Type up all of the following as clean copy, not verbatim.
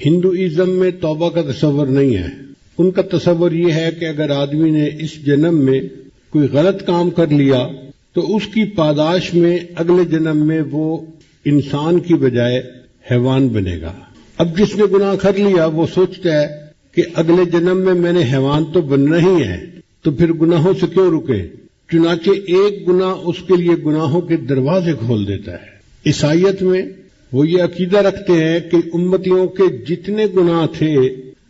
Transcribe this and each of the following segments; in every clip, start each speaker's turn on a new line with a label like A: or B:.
A: Hinduism میں توبہ کا تصور نہیں ہے. ان کا تصور یہ ہے کہ اگر آدمی نے اس جنم میں کوئی غلط کام کر لیا تو اس کی پاداش میں اگلے جنم میں وہ انسان کی بجائے حیوان بنے گا. اب جس نے گناہ کر لیا وہ سوچتا ہے کہ اگلے جنم میں نے حیوان تو بننا ہی ہے، تو پھر گناہوں سے کیوں رکے؟ چنانچہ ایک گناہ اس کے لیے گناہوں کے دروازے کھول دیتا ہے. عیسائیت میں وہ یہ عقیدہ رکھتے ہیں کہ امتیوں کے جتنے گناہ تھے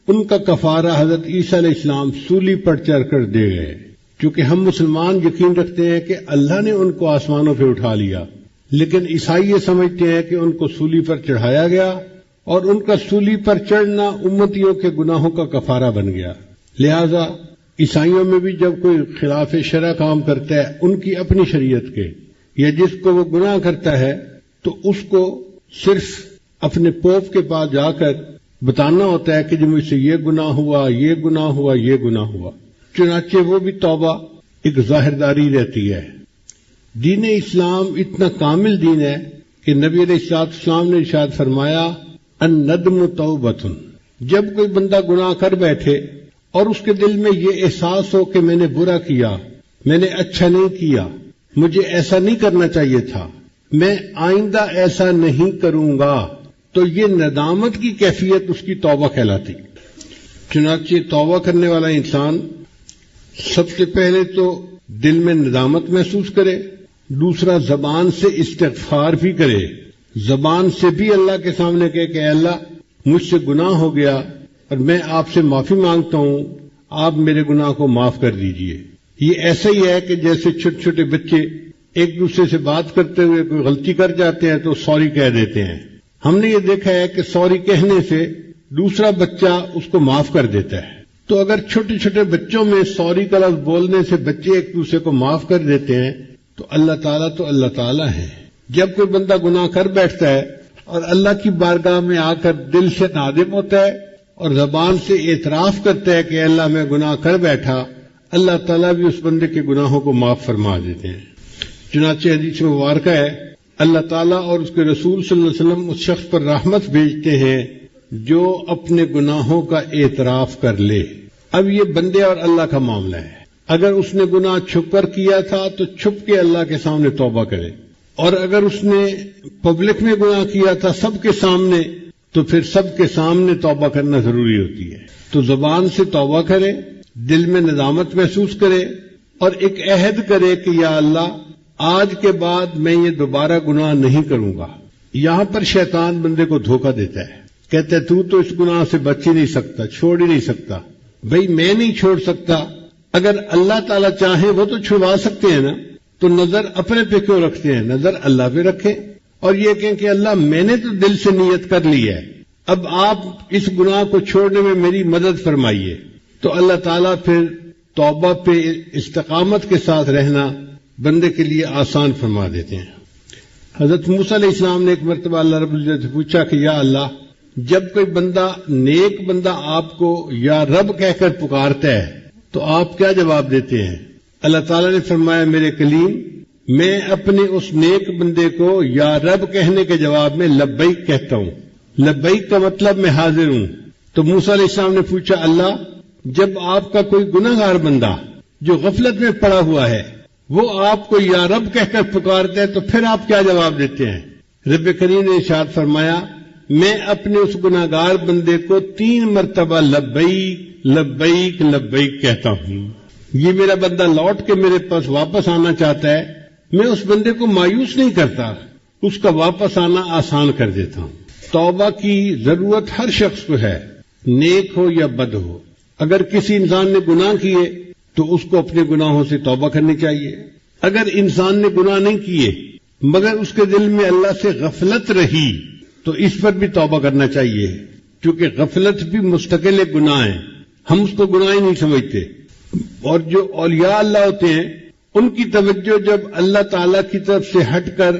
A: ان کا کفارہ حضرت عیسیٰ علیہ السلام سولی پر چڑھ کر دے گئے. چونکہ ہم مسلمان یقین رکھتے ہیں کہ اللہ نے ان کو آسمانوں پہ اٹھا لیا، لیکن عیسائی یہ سمجھتے ہیں کہ ان کو سولی پر چڑھایا گیا اور ان کا سولی پر چڑھنا امتیوں کے گناہوں کا کفارہ بن گیا. لہذا عیسائیوں میں بھی جب کوئی خلاف شرع کام کرتا ہے ان کی اپنی شریعت کے، یا جس کو وہ گناہ کرتا ہے تو اس کو صرف اپنے پوپ کے پاس جا کر بتانا ہوتا ہے کہ جو مجھ سے یہ گناہ ہوا، یہ گناہ ہوا، یہ گناہ ہوا. چنانچہ وہ بھی توبہ ایک ظاہرداری رہتی ہے. دین اسلام اتنا کامل دین ہے کہ نبی علیہ السلام نے ارشاد فرمایا الندم توبۃ. جب کوئی بندہ گناہ کر بیٹھے اور اس کے دل میں یہ احساس ہو کہ میں نے برا کیا، میں نے اچھا نہیں کیا، مجھے ایسا نہیں کرنا چاہیے تھا، میں آئندہ ایسا نہیں کروں گا، تو یہ ندامت کی کیفیت اس کی توبہ کہلاتی. چنانچہ توبہ کرنے والا انسان سب سے پہلے تو دل میں ندامت محسوس کرے، دوسرا زبان سے استغفار بھی کرے، زبان سے بھی اللہ کے سامنے کہے کہ اے اللہ مجھ سے گناہ ہو گیا اور میں آپ سے معافی مانگتا ہوں، آپ میرے گناہ کو معاف کر دیجئے. یہ ایسا ہی ہے کہ جیسے چھوٹے چھوٹے بچے ایک دوسرے سے بات کرتے ہوئے کوئی غلطی کر جاتے ہیں تو سوری کہہ دیتے ہیں. ہم نے یہ دیکھا ہے کہ سوری کہنے سے دوسرا بچہ اس کو معاف کر دیتا ہے. تو اگر چھوٹے چھوٹے بچوں میں سوری کا لفظ بولنے سے بچے ایک دوسرے کو معاف کر دیتے ہیں تو اللہ تعالیٰ ہے. جب کوئی بندہ گناہ کر بیٹھتا ہے اور اللہ کی بارگاہ میں آ کر دل سے نادم ہوتا ہے اور زبان سے اعتراف کرتا ہے کہ اللہ میں گناہ کر بیٹھا، اللہ تعالیٰ بھی اس بندے کے گناہوں کو معاف فرما دیتے ہیں. چنانچہ حدیث مبارکہ ہے اللہ تعالیٰ اور اس کے رسول صلی اللہ علیہ وسلم اس شخص پر رحمت بھیجتے ہیں جو اپنے گناہوں کا اعتراف کر لے. اب یہ بندے اور اللہ کا معاملہ ہے. اگر اس نے گناہ چھپ کر کیا تھا تو چھپ کے اللہ کے سامنے توبہ کرے، اور اگر اس نے پبلک میں گناہ کیا تھا سب کے سامنے تو پھر سب کے سامنے توبہ کرنا ضروری ہوتی ہے. تو زبان سے توبہ کرے، دل میں ندامت محسوس کرے اور ایک عہد کرے کہ یا اللہ آج کے بعد میں یہ دوبارہ گناہ نہیں کروں گا. یہاں پر شیطان بندے کو دھوکہ دیتا ہے، کہتا ہے تو اس گناہ سے بچ ہی نہیں سکتا، چھوڑ ہی نہیں سکتا. بھئی میں نہیں چھوڑ سکتا، اگر اللہ تعالیٰ چاہے وہ تو چھڑوا سکتے ہیں نا، تو نظر اپنے پہ کیوں رکھتے ہیں؟ نظر اللہ پہ رکھیں اور یہ کہیں کہ اللہ میں نے تو دل سے نیت کر لی ہے، اب آپ اس گناہ کو چھوڑنے میں میری مدد فرمائیے. تو اللہ تعالیٰ پھر توبہ پہ استقامت کے ساتھ رہنا بندے کے لیے آسان فرما دیتے ہیں. حضرت موسیٰ علیہ السلام نے ایک مرتبہ اللہ رب العزت سے پوچھا کہ یا اللہ جب کوئی بندہ نیک بندہ آپ کو یا رب کہہ کر پکارتا ہے تو آپ کیا جواب دیتے ہیں؟ اللہ تعالیٰ نے فرمایا میرے کلیم میں اپنے اس نیک بندے کو یا رب کہنے کے جواب میں لبیک کہتا ہوں. لبیک کا مطلب میں حاضر ہوں. تو موسیٰ علیہ السلام نے پوچھا اللہ جب آپ کا کوئی گناہ گار بندہ جو غفلت میں پڑا ہوا ہے وہ آپ کو یا رب کہہ کر پکارتا ہے تو پھر آپ کیا جواب دیتے ہیں؟ رب کریم نے ارشاد فرمایا میں اپنے اس گناہ گار بندے کو 3 مرتبہ لبیک لبیک لبیک کہتا ہوں. یہ میرا بندہ لوٹ کے میرے پاس واپس آنا چاہتا ہے، میں اس بندے کو مایوس نہیں کرتا، اس کا واپس آنا آسان کر دیتا ہوں. توبہ کی ضرورت ہر شخص کو ہے، نیک ہو یا بد ہو. اگر کسی انسان نے گناہ کیے تو اس کو اپنے گناہوں سے توبہ کرنی چاہیے. اگر انسان نے گناہ نہیں کیے مگر اس کے دل میں اللہ سے غفلت رہی تو اس پر بھی توبہ کرنا چاہیے، کیونکہ غفلت بھی مستقل ایک گناہ ہے، ہم اس کو گناہ ہی نہیں سمجھتے. اور جو اولیاء اللہ ہوتے ہیں ان کی توجہ جب اللہ تعالی کی طرف سے ہٹ کر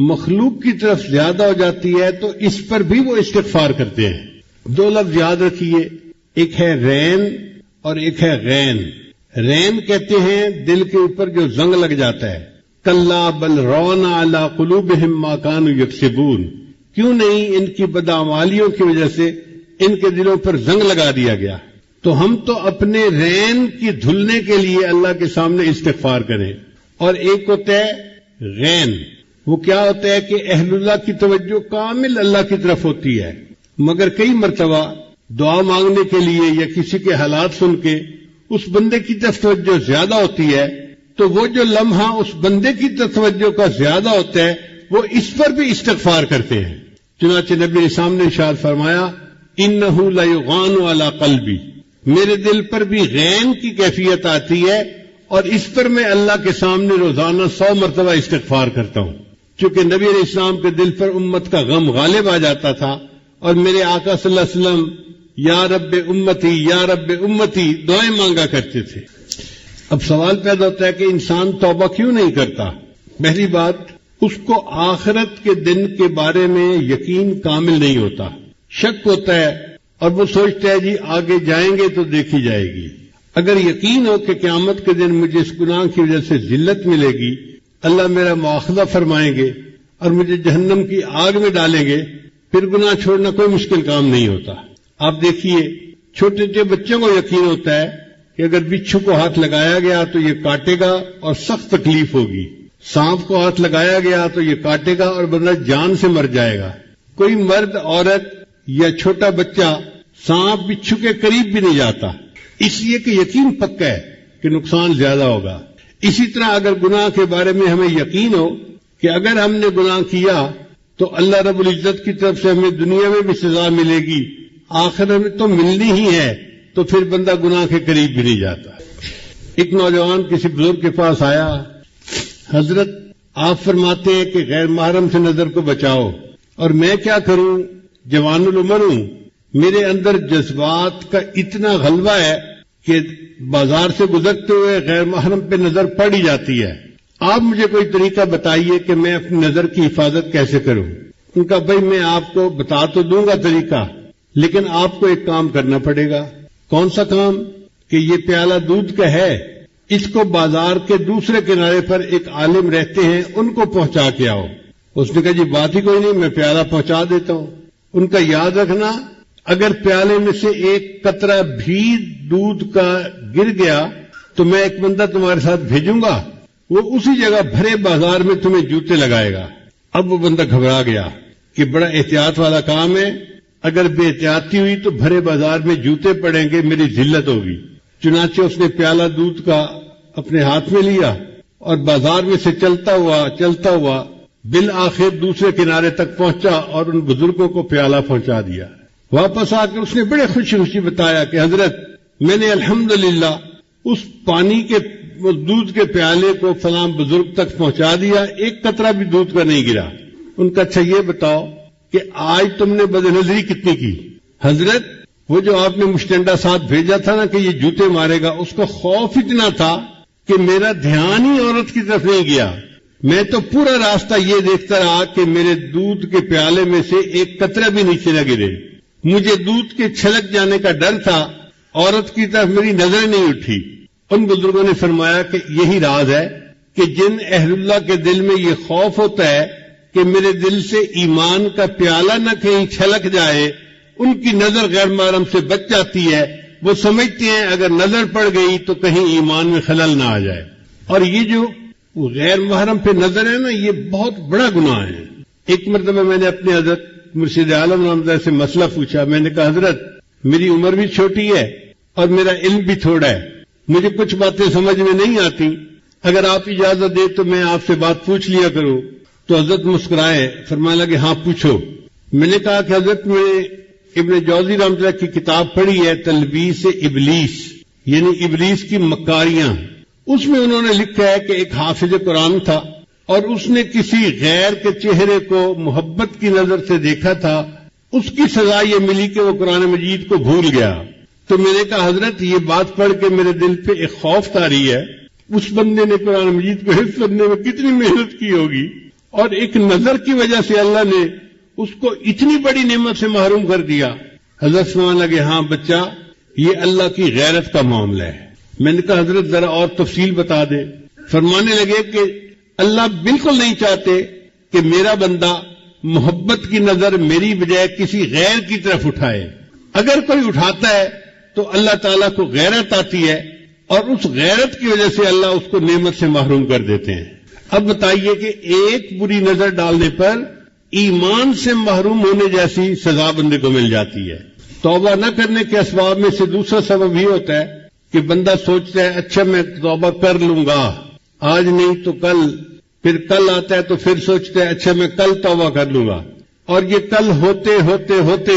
A: مخلوق کی طرف زیادہ ہو جاتی ہے تو اس پر بھی وہ استغفار کرتے ہیں. 2 لفظ یاد رکھیے، ایک ہے رین اور ایک ہے غین. رین کہتے ہیں دل کے اوپر جو زنگ لگ جاتا ہے، کلا بل رون علی قلوبہم ما کانوا یکسبون، کیوں نہیں ان کی بدعمالیوں کی وجہ سے ان کے دلوں پر زنگ لگا دیا گیا. تو ہم تو اپنے رین کی دھلنے کے لیے اللہ کے سامنے استغفار کریں. اور ایک ہوتا ہے غین، وہ کیا ہوتا ہے کہ اہل اللہ کی توجہ کامل اللہ کی طرف ہوتی ہے، مگر کئی مرتبہ دعا مانگنے کے لیے یا کسی کے حالات سن کے اس بندے کی طرف توجہ زیادہ ہوتی ہے، تو وہ جو لمحہ اس بندے کی طرف توجہ کا زیادہ ہوتا ہے وہ اس پر بھی استغفار کرتے ہیں. چنانچہ نبی نے سامنے ارشاد فرمایا انہ لیغان علی قلبی، میرے دل پر بھی غین کی کیفیت آتی ہے اور اس پر میں اللہ کے سامنے روزانہ 100 مرتبہ استغفار کرتا ہوں. چونکہ نبی علیہ السلام کے دل پر امت کا غم غالب آ جاتا تھا اور میرے آقا صلی اللہ علیہ وسلم یا رب امتی یا رب امتی دعائیں مانگا کرتے تھے. اب سوال پیدا ہوتا ہے کہ انسان توبہ کیوں نہیں کرتا؟ پہلی بات، اس کو آخرت کے دن کے بارے میں یقین کامل نہیں ہوتا، شک ہوتا ہے اور وہ سوچتا ہے جی آگے جائیں گے تو دیکھی جائے گی. اگر یقین ہو کہ قیامت کے دن مجھے اس گناہ کی وجہ سے ذلت ملے گی، اللہ میرا مواخذہ فرمائیں گے اور مجھے جہنم کی آگ میں ڈالیں گے، پھر گناہ چھوڑنا کوئی مشکل کام نہیں ہوتا. آپ دیکھیے چھوٹے چھوٹے بچوں کو یقین ہوتا ہے کہ اگر بچھو کو ہاتھ لگایا گیا تو یہ کاٹے گا اور سخت تکلیف ہوگی، سانپ کو ہاتھ لگایا گیا تو یہ کاٹے گا اور بندہ جان سے مر جائے گا. کوئی مرد عورت یا چھوٹا بچہ سانپ بچھو کے قریب بھی نہیں جاتا، اس لیے کہ یقین پکا ہے کہ نقصان زیادہ ہوگا. اسی طرح اگر گناہ کے بارے میں ہمیں یقین ہو کہ اگر ہم نے گناہ کیا تو اللہ رب العزت کی طرف سے ہمیں دنیا میں بھی سزا ملے گی، آخرت میں تو ملنی ہی ہے، تو پھر بندہ گناہ کے قریب بھی نہیں جاتا. ایک نوجوان کسی بزرگ کے پاس آیا، حضرت آپ فرماتے ہیں کہ غیر محرم سے نظر کو بچاؤ، اور میں کیا کروں، جوان العمر ہوں، میرے اندر جذبات کا اتنا غلبہ ہے کہ بازار سے گزرتے ہوئے غیر محرم پہ نظر پڑ ہی جاتی ہے، آپ مجھے کوئی طریقہ بتائیے کہ میں اپنی نظر کی حفاظت کیسے کروں. ان کا بھائی میں آپ کو بتا تو دوں گا طریقہ، لیکن آپ کو ایک کام کرنا پڑے گا. کون سا کام؟ کہ یہ پیالہ دودھ کا ہے، اس کو بازار کے دوسرے کنارے پر ایک عالم رہتے ہیں، ان کو پہنچا کے آؤ. اس نے کہا جی بات ہی کوئی نہیں، میں پیالہ پہنچا دیتا ہوں. ان کا یاد رکھنا، اگر پیالے میں سے ایک قطرہ بھی دودھ کا گر گیا تو میں ایک بندہ تمہارے ساتھ بھیجوں گا، وہ اسی جگہ بھرے بازار میں تمہیں جوتے لگائے گا. اب وہ بندہ گھبرا گیا کہ بڑا احتیاط والا کام ہے، اگر بے احتیاطی ہوئی تو بھرے بازار میں جوتے پڑیں گے، میری ذلت ہوگی. چنانچہ اس نے پیالہ دودھ کا اپنے ہاتھ میں لیا اور بازار میں سے چلتا ہوا بالآخر دوسرے کنارے تک پہنچا اور ان بزرگوں کو پیالہ پہنچا دیا. واپس آ کے اس نے بڑے خوشی خوشی بتایا کہ حضرت میں نے الحمدللہ اس پانی کے دودھ کے پیالے کو فلاں بزرگ تک پہنچا دیا، ایک قطرہ بھی دودھ کا نہیں گرا. ان کا اچھا یہ بتاؤ کہ آج تم نے بدنظری کتنی کی؟ حضرت وہ جو آپ نے مشٹنڈا ساتھ بھیجا تھا نا کہ یہ جوتے مارے گا، اس کا خوف اتنا تھا کہ میرا دھیان ہی عورت کی طرف نہیں گیا. میں تو پورا راستہ یہ دیکھتا رہا کہ میرے دودھ کے پیالے میں سے ایک قطرہ بھی نیچے نہ گرے. مجھے دودھ کے چھلک جانے کا ڈر تھا، عورت کی طرف میری نظر نہیں اٹھی. ان بزرگوں نے فرمایا کہ یہی راز ہے کہ جن اہل اللہ کے دل میں یہ خوف ہوتا ہے کہ میرے دل سے ایمان کا پیالہ نہ کہیں چھلک جائے، ان کی نظر غیر محرم سے بچ جاتی ہے. وہ سمجھتے ہیں اگر نظر پڑ گئی تو کہیں ایمان میں خلل نہ آ جائے. اور یہ جو غیر محرم پہ نظر ہے نا، یہ بہت بڑا گناہ ہے. ایک مرتبہ میں نے اپنے حضرت مرشد عالم رحمۃ اللہ سے مسئلہ پوچھا. میں نے کہا حضرت میری عمر بھی چھوٹی ہے اور میرا علم بھی تھوڑا ہے، مجھے کچھ باتیں سمجھ میں نہیں آتی، اگر آپ اجازت دیں تو میں آپ سے بات پوچھ لیا کروں. تو حضرت مسکرائے، فرمانے لگے ہاں پوچھو. میں نے کہا کہ حضرت میں ابن جوزی رحمۃ اللہ کی کتاب پڑھی ہے تلبیس ابلیس، یعنی ابلیس کی مکاریاں. اس میں انہوں نے لکھا ہے کہ ایک حافظ قرآن تھا اور اس نے کسی غیر کے چہرے کو محبت کی نظر سے دیکھا تھا، اس کی سزا یہ ملی کہ وہ قرآن مجید کو بھول گیا. تو میں نے کہا حضرت یہ بات پڑھ کے میرے دل پہ ایک خوف طاری ہے، اس بندے نے قرآن مجید کو حفظ کرنے میں کتنی محنت کی ہوگی، اور ایک نظر کی وجہ سے اللہ نے اس کو اتنی بڑی نعمت سے محروم کر دیا. حضرت سمجھنے لگے ہاں بچہ یہ اللہ کی غیرت کا معاملہ ہے. میں نے کہا حضرت ذرا اور تفصیل بتا دے. فرمانے لگے کہ اللہ بالکل نہیں چاہتے کہ میرا بندہ محبت کی نظر میری بجائے کسی غیر کی طرف اٹھائے. اگر کوئی اٹھاتا ہے تو اللہ تعالیٰ کو غیرت آتی ہے اور اس غیرت کی وجہ سے اللہ اس کو نعمت سے محروم کر دیتے ہیں۔ اب بتائیے کہ ایک بری نظر ڈالنے پر ایمان سے محروم ہونے جیسی سزا بندے کو مل جاتی ہے۔ توبہ نہ کرنے کے اسباب میں سے دوسرا سبب یہ ہوتا ہے کہ بندہ سوچتا ہے اچھا میں توبہ کر لوں گا، آج نہیں تو کل، پھر کل آتا ہے تو پھر سوچتا ہے اچھا میں کل توبہ کر لوں گا، اور یہ کل ہوتے ہوتے ہوتے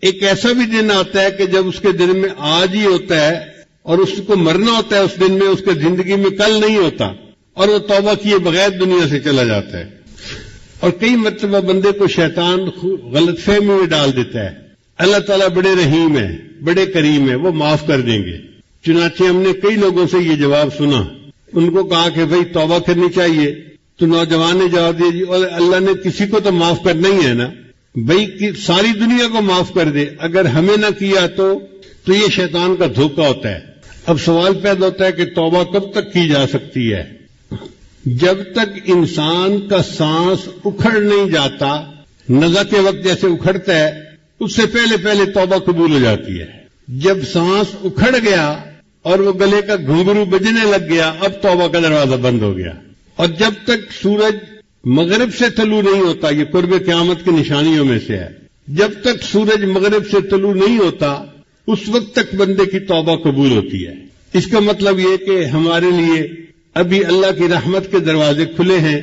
A: ایک ایسا بھی دن آتا ہے کہ جب اس کے دن میں آج ہی ہوتا ہے اور اس کو مرنا ہوتا ہے اس دن میں، اس کے زندگی میں کل نہیں ہوتا اور وہ توبہ کیے بغیر دنیا سے چلا جاتا ہے۔ اور کئی مرتبہ بندے کو شیطان غلط فہمی میں ڈال دیتا ہے۔ اللہ تعالیٰ بڑے رحیم ہے، بڑے کریم ہے، وہ معاف کر دیں گے۔ چنانچہ ہم نے کئی لوگوں سے یہ جواب سنا، ان کو کہا کہ بھئی توبہ کرنی چاہیے، تو نوجوان نے جواب دیا جی اور اللہ نے کسی کو تو معاف کرنا ہی ہے نا، بھئی ساری دنیا کو معاف کر دے، اگر ہمیں نہ کیا تو یہ شیطان کا دھوکہ ہوتا ہے۔ اب سوال پیدا ہوتا ہے کہ توبہ کب تک کی جا سکتی ہے؟ جب تک انسان کا سانس اکھڑ نہیں جاتا، نزع کے وقت جیسے اکھڑتا ہے اس سے پہلے توبہ قبول ہو جاتی ہے۔ جب سانس اکھڑ گیا اور وہ گلے کا گھنگرو بجنے لگ گیا، اب توبہ کا دروازہ بند ہو گیا۔ اور جب تک سورج مغرب سے طلوع نہیں ہوتا، یہ قرب قیامت کی نشانیوں میں سے ہے، جب تک سورج مغرب سے طلوع نہیں ہوتا اس وقت تک بندے کی توبہ قبول ہوتی ہے۔ اس کا مطلب یہ کہ ہمارے لیے ابھی اللہ کی رحمت کے دروازے کھلے ہیں،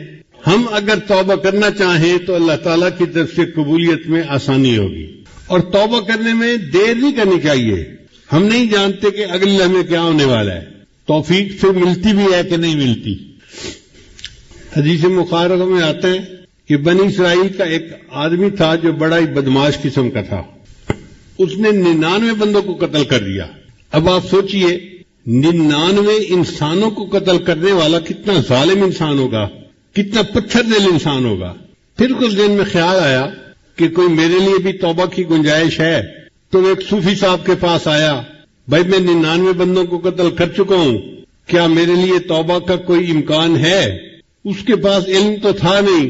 A: ہم اگر توبہ کرنا چاہیں تو اللہ تعالیٰ کی طرف سے قبولیت میں آسانی ہوگی۔ اور توبہ کرنے میں دیر نہیں کرنی چاہیے، ہم نہیں جانتے کہ اگلے لمحے کیا ہونے والا ہے، توفیق پھر ملتی بھی ہے کہ نہیں ملتی۔ حدیث مبارکہ میں آتا ہے کہ بنی اسرائیل کا ایک آدمی تھا جو بڑا ہی بدماش قسم کا تھا، اس نے 99 بندوں کو قتل کر دیا۔ اب آپ سوچئے 99 انسانوں کو قتل کرنے والا کتنا ظالم انسان ہوگا، کتنا پتھر دل انسان ہوگا۔ پھر کچھ دن میں خیال آیا کہ کوئی میرے لیے بھی توبہ کی گنجائش ہے، تو ایک صوفی صاحب کے پاس آیا، بھائی میں 99 بندوں کو قتل کر چکا ہوں، کیا میرے لیے توبہ کا کوئی امکان ہے؟ اس کے پاس علم تو تھا نہیں،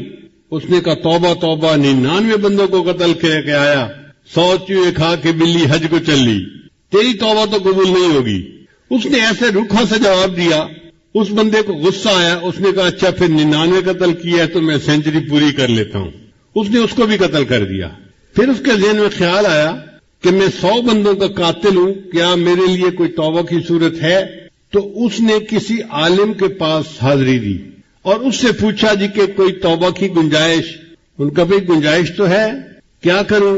A: اس نے کہا توبہ توبہ، 99 بندوں کو قتل کر کے آیا، 100 چوہے کھا کے بلی حج کو چل لی، تیری توبہ تو قبول نہیں ہوگی۔ اس نے ایسے روکھا سا جواب دیا، اس بندے کو غصہ آیا، اس نے کہا اچھا پھر 99 قتل کیا ہے تو میں سینچری پوری کر لیتا ہوں، اس نے اس کو بھی قتل کر دیا۔ پھر اس کے ذہن میں خیال آیا کہ میں 100 بندوں کا قاتل ہوں، کیا میرے لیے کوئی توبہ کی صورت ہے؟ تو اس نے کسی عالم کے پاس حاضری دی اور اس سے پوچھا جی کہ کوئی توبہ کی گنجائش؟ ان کا بھئی گنجائش تو ہے، کیا کروں؟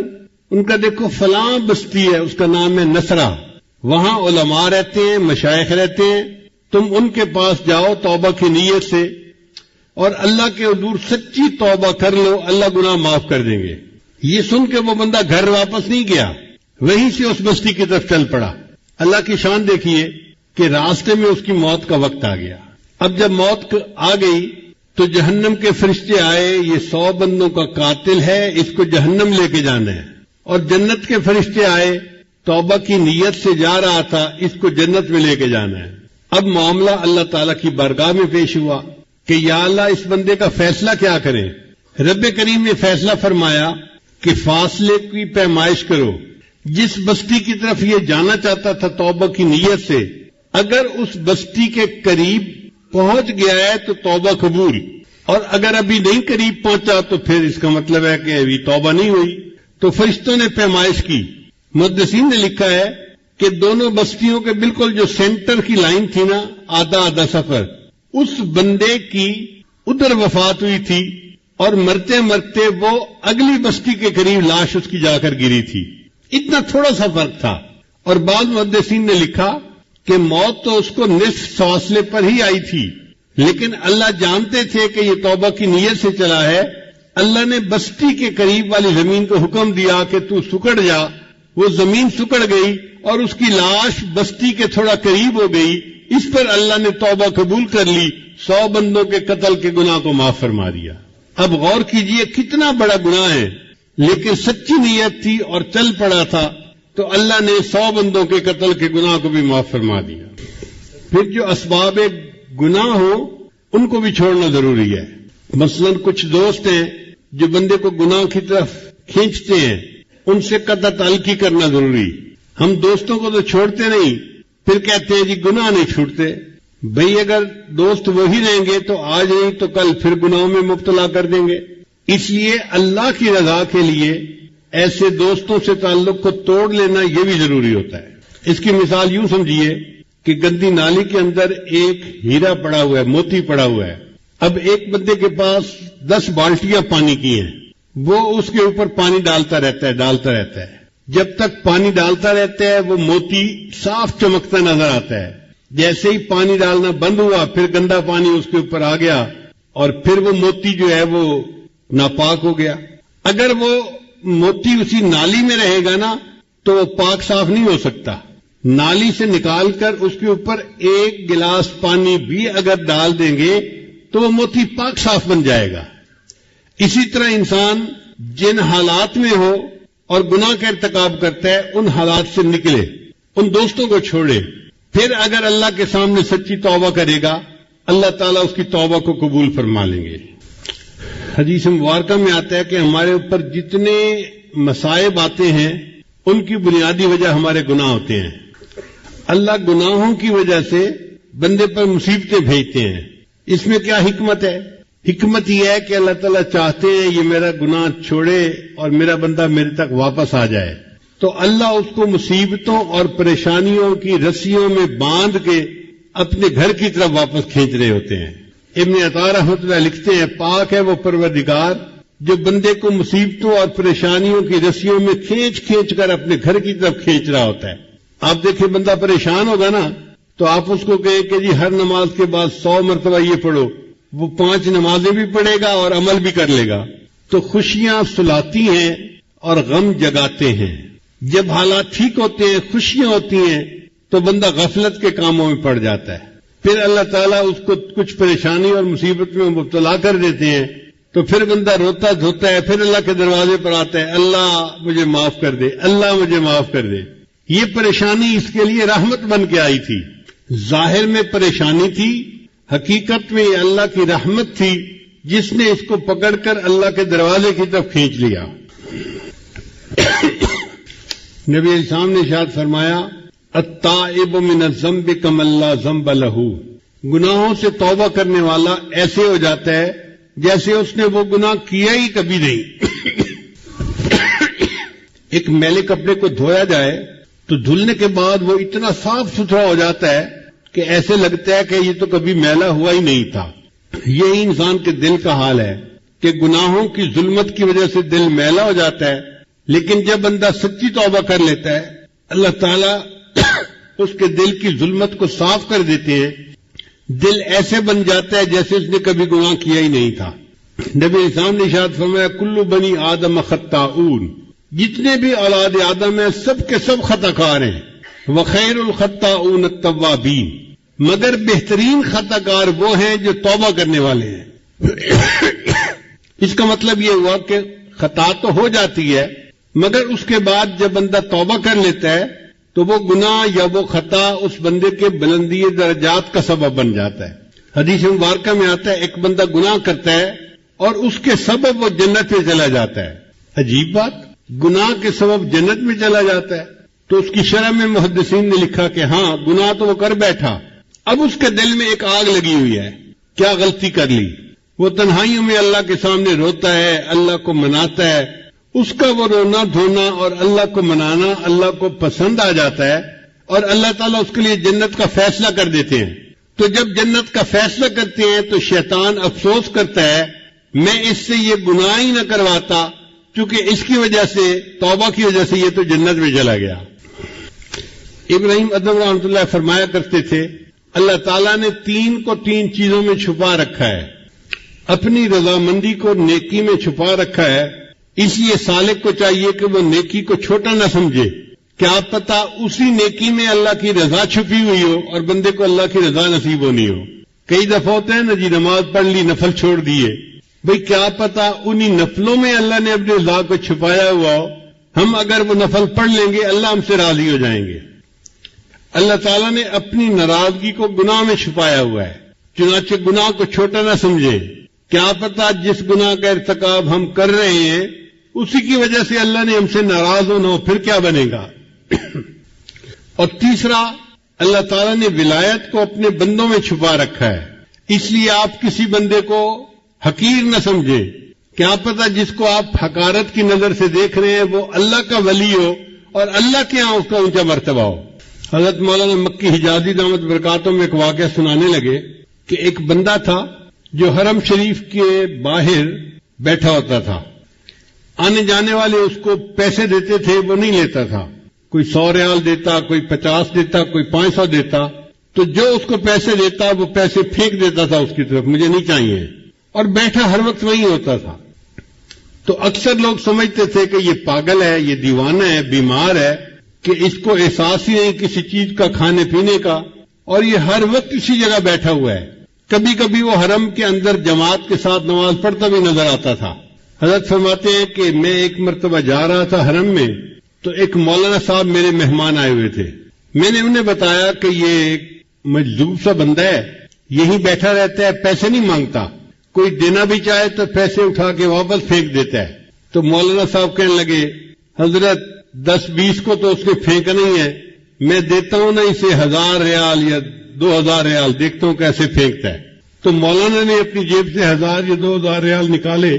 A: ان کا دیکھو فلاں بستی ہے، اس کا نام ہے نصرہ، وہاں علماء رہتے ہیں، مشائخ رہتے ہیں، تم ان کے پاس جاؤ توبہ کی نیت سے اور اللہ کے حضور سچی توبہ کر لو، اللہ گناہ معاف کر دیں گے۔ یہ سن کے وہ بندہ گھر واپس نہیں گیا، وہیں سے اس بستی کی طرف چل پڑا۔ اللہ کی شان دیکھیے کہ راستے میں اس کی موت کا وقت آ گیا۔ اب جب موت آ گئی تو جہنم کے فرشتے آئے، یہ 100 بندوں کا قاتل ہے، اس کو جہنم لے کے جانا ہے، اور جنت کے فرشتے آئے، توبہ کی نیت سے جا رہا تھا، اس کو جنت میں لے کے جانا ہے۔ اب معاملہ اللہ تعالیٰ کی بارگاہ میں پیش ہوا کہ یا اللہ اس بندے کا فیصلہ کیا کریں؟ رب کریم نے فیصلہ فرمایا کہ فاصلے کی پیمائش کرو، جس بستی کی طرف یہ جانا چاہتا تھا توبہ کی نیت سے، اگر اس بستی کے قریب پہنچ گیا ہے تو توبہ قبول، اور اگر ابھی نہیں قریب پہنچا تو پھر اس کا مطلب ہے کہ ابھی توبہ نہیں ہوئی۔ تو فرشتوں نے پیمائش کی، محدثین نے لکھا ہے کہ دونوں بستیوں کے بالکل جو سینٹر کی لائن تھی نا، آدھا سفر، اس بندے کی ادھر وفات ہوئی تھی اور مرتے مرتے وہ اگلی بستی کے قریب لاش اس کی جا کر گری تھی، اتنا تھوڑا سا فرق تھا۔ اور بعض محدثین نے لکھا کہ موت تو اس کو نصف فاصلے پر ہی آئی تھی، لیکن اللہ جانتے تھے کہ یہ توبہ کی نیت سے چلا ہے، اللہ نے بستی کے قریب والی زمین کو حکم دیا کہ تو سکڑ جا، وہ زمین سکڑ گئی اور اس کی لاش بستی کے تھوڑا قریب ہو گئی، اس پر اللہ نے توبہ قبول کر لی، 100 بندوں کے قتل کے گناہ کو معاف فرما دیا۔ اب غور کیجئے کتنا بڑا گناہ ہے، لیکن سچی نیت تھی اور چل پڑا تھا تو اللہ نے 100 بندوں کے قتل کے گناہ کو بھی معاف فرما دیا۔ پھر جو اسباب گناہ ہو ان کو بھی چھوڑنا ضروری ہے۔ مثلا کچھ دوست ہیں جو بندے کو گناہ کی طرف کھینچتے ہیں، ان سے قطع تعلقی کرنا ضروری. ہم دوستوں کو تو چھوڑتے نہیں، پھر کہتے ہیں جی گناہ نہیں چھوٹتے. بھئی اگر دوست وہی رہیں گے تو آج نہیں تو کل پھر گناہوں میں مبتلا کر دیں گے. اس لیے اللہ کی رضا کے لیے ایسے دوستوں سے تعلق کو توڑ لینا یہ بھی ضروری ہوتا ہے. اس کی مثال یوں سمجھیے کہ گندی نالی کے اندر ایک ہیرا پڑا ہوا ہے، موتی پڑا ہوا ہے. اب ایک بندے کے پاس 10 بالٹیاں پانی کی ہیں، وہ اس کے اوپر پانی ڈالتا رہتا ہے. جب تک پانی ڈالتا رہتا ہے وہ موتی صاف چمکتا نظر آتا ہے. جیسے ہی پانی ڈالنا بند ہوا پھر گندا پانی اس کے اوپر آ گیا اور پھر وہ موتی جو ہے وہ ناپاک ہو گیا. اگر وہ موتی اسی نالی میں رہے گا نا تو وہ پاک صاف نہیں ہو سکتا. نالی سے نکال کر اس کے اوپر ایک گلاس پانی بھی اگر ڈال دیں گے تو وہ موتی پاک صاف بن جائے گا. اسی طرح انسان جن حالات میں ہو اور گناہ کا ارتکاب کرتا ہے ان حالات سے نکلے، ان دوستوں کو چھوڑے. پھر اگر اللہ کے سامنے سچی توبہ کرے گا اللہ تعالیٰ اس کی توبہ کو قبول فرما لیں گے. حدیث مبارکہ میں آتا ہے کہ ہمارے اوپر جتنے مصائب آتے ہیں ان کی بنیادی وجہ ہمارے گناہ ہوتے ہیں. اللہ گناہوں کی وجہ سے بندے پر مصیبتیں بھیجتے ہیں. اس میں کیا حکمت ہے؟ حکمت یہ ہے کہ اللہ تعالیٰ چاہتے ہیں یہ میرا گناہ چھوڑے اور میرا بندہ میرے تک واپس آ جائے، تو اللہ اس کو مصیبتوں اور پریشانیوں کی رسیوں میں باندھ کے اپنے گھر کی طرف واپس کھینچ رہے ہوتے ہیں. ابن عطا رحمۃ اللہ لکھتے ہیں پاک ہے وہ پروردگار جو بندے کو مصیبتوں اور پریشانیوں کی رسیوں میں کھینچ کھینچ کر اپنے گھر کی طرف کھینچ رہا ہوتا ہے. آپ دیکھیں بندہ پریشان ہوگا نا تو آپ اس کو کہیں کہ جی ہر نماز کے بعد 100 مرتبہ یہ پڑھو، وہ 5 نمازیں بھی پڑھے گا اور عمل بھی کر لے گا. تو خوشیاں سلاتی ہیں اور غم جگاتے ہیں. جب حالات ٹھیک ہوتے ہیں، خوشیاں ہوتی ہیں تو بندہ غفلت کے کاموں میں پڑ جاتا ہے. پھر اللہ تعالیٰ اس کو کچھ پریشانی اور مصیبت میں مبتلا کر دیتے ہیں تو پھر بندہ روتا دھوتا ہے، پھر اللہ کے دروازے پر آتا ہے اللہ مجھے معاف کر دے، اللہ مجھے معاف کر دے. یہ پریشانی اس کے لیے رحمت بن کے آئی تھی. ظاہر میں پریشانی تھی، حقیقت میں یہ اللہ کی رحمت تھی جس نے اس کو پکڑ کر اللہ کے دروازے کی طرف کھینچ لیا. نبی علیہ السلام نے ارشاد فرمایا التائب من الذنب کمن لا ذنب لہ، گناہوں سے توبہ کرنے والا ایسے ہو جاتا ہے جیسے اس نے وہ گناہ کیا ہی کبھی نہیں. ایک میلے کپڑے کو دھویا جائے تو دھلنے کے بعد وہ اتنا صاف ستھرا ہو جاتا ہے کہ ایسے لگتا ہے کہ یہ تو کبھی میلا ہوا ہی نہیں تھا. یہی انسان کے دل کا حال ہے کہ گناہوں کی ظلمت کی وجہ سے دل میلا ہو جاتا ہے، لیکن جب بندہ سچی توبہ کر لیتا ہے اللہ تعالیٰ اس کے دل کی ظلمت کو صاف کر دیتے ہیں. دل ایسے بن جاتا ہے جیسے اس نے کبھی گناہ کیا ہی نہیں تھا. نبی علیہ السلام نے ارشاد فرمایا کل بنی آدم خطاؤن، جتنے بھی اولاد آدم ہیں سب کے سب خطا کار ہیں. وخیر الخطاؤن التوابین، مگر بہترین خطا کار وہ ہیں جو توبہ کرنے والے ہیں. اس کا مطلب یہ ہوا کہ خطا تو ہو جاتی ہے مگر اس کے بعد جب بندہ توبہ کر لیتا ہے تو وہ گناہ یا وہ خطا اس بندے کے بلندی درجات کا سبب بن جاتا ہے. حدیث مبارکہ میں آتا ہے ایک بندہ گناہ کرتا ہے اور اس کے سبب وہ جنت میں چلا جاتا ہے. عجیب بات، گناہ کے سبب جنت میں چلا جاتا ہے. تو اس کی شرح میں محدثین نے لکھا کہ ہاں گناہ تو وہ کر بیٹھا، اب اس کے دل میں ایک آگ لگی ہوئی ہے، کیا غلطی کر لی. وہ تنہائیوں میں اللہ کے سامنے روتا ہے، اللہ کو مناتا ہے. اس کا وہ رونا دھونا اور اللہ کو منانا اللہ کو پسند آ جاتا ہے اور اللہ تعالیٰ اس کے لیے جنت کا فیصلہ کر دیتے ہیں. تو جب جنت کا فیصلہ کرتے ہیں تو شیطان افسوس کرتا ہے میں اس سے یہ گناہ ہی نہ کرواتا کیونکہ اس کی وجہ سے توبہ کی وجہ سے یہ تو جنت میں چلا گیا. ابراہیم ادم رحمۃ اللہ فرمایا کرتے تھے اللہ تعالیٰ نے 3 کو 3 چیزوں میں چھپا رکھا ہے. اپنی رضامندی کو نیکی میں چھپا رکھا ہے، اس لیے سالک کو چاہیے کہ وہ نیکی کو چھوٹا نہ سمجھے. کیا پتہ اسی نیکی میں اللہ کی رضا چھپی ہوئی ہو اور بندے کو اللہ کی رضا نصیب ہونی ہو. کئی دفعہ ہوتے ہیں نا جی نماز پڑھ لی نفل چھوڑ دیے، بھئی کیا پتہ انہی نفلوں میں اللہ نے اپنی رضا کو چھپایا ہوا ہو. ہم اگر وہ نفل پڑھ لیں گے اللہ ہم سے راضی ہو جائیں گے. اللہ تعالیٰ نے اپنی ناراضگی کو گناہ میں چھپایا ہوا ہے، چنانچہ گناہ کو چھوٹا نہ سمجھے. کیا پتہ جس گناہ کا ارتکاب ہم کر رہے ہیں اسی کی وجہ سے اللہ نے ہم سے ناراض ہونا ہو، پھر کیا بنے گا؟ اور تیسرا، اللہ تعالیٰ نے ولایت کو اپنے بندوں میں چھپا رکھا ہے، اس لیے آپ کسی بندے کو حقیر نہ سمجھیں۔ کیا پتہ جس کو آپ حقارت کی نظر سے دیکھ رہے ہیں وہ اللہ کا ولی ہو اور اللہ کے ہاں اس کا اونچا مرتبہ ہو۔ حضرت مولانا مکی حجازی دامت برکاتہ میں ایک واقعہ سنانے لگے کہ ایک بندہ تھا جو حرم شریف کے باہر بیٹھا ہوتا تھا، آنے جانے والے اس کو پیسے دیتے تھے، وہ نہیں لیتا تھا، کوئی 100 ریال دیتا، کوئی 50 دیتا، کوئی 500 دیتا، تو جو اس کو پیسے دیتا وہ پیسے پھینک دیتا تھا اس کی طرف، مجھے نہیں چاہیے، اور بیٹھا ہر وقت وہی ہوتا تھا۔ تو اکثر لوگ سمجھتے تھے کہ یہ پاگل ہے، یہ دیوانہ ہے، بیمار ہے، کہ اس کو احساس ہی نہیں کسی چیز کا کھانے پینے کا، اور یہ ہر وقت اسی جگہ بیٹھا ہوا ہے۔ کبھی کبھی وہ حرم کے اندر جماعت کے ساتھ نماز پڑھتا بھی نظر آتا تھا۔ حضرت فرماتے ہیں کہ میں ایک مرتبہ جا رہا تھا حرم میں، تو ایک مولانا صاحب میرے مہمان آئے ہوئے تھے۔ میں نے انہیں بتایا کہ یہ ایک مجذوب سا بندہ ہے، یہیں بیٹھا رہتا ہے، پیسے نہیں مانگتا، کوئی دینا بھی چاہے تو پیسے اٹھا کے واپس پھینک دیتا ہے۔ تو مولانا صاحب کہنے لگے، حضرت 10-20 کو تو اس نے پھینکا نہیں ہے، میں دیتا ہوں نا اسے 1000 ریال یا 2000 ریال، دیکھتا ہوں کیسے پھینکتا ہے۔ تو مولانا نے اپنی جیب سے 1000 یا 2000 ریال نکالے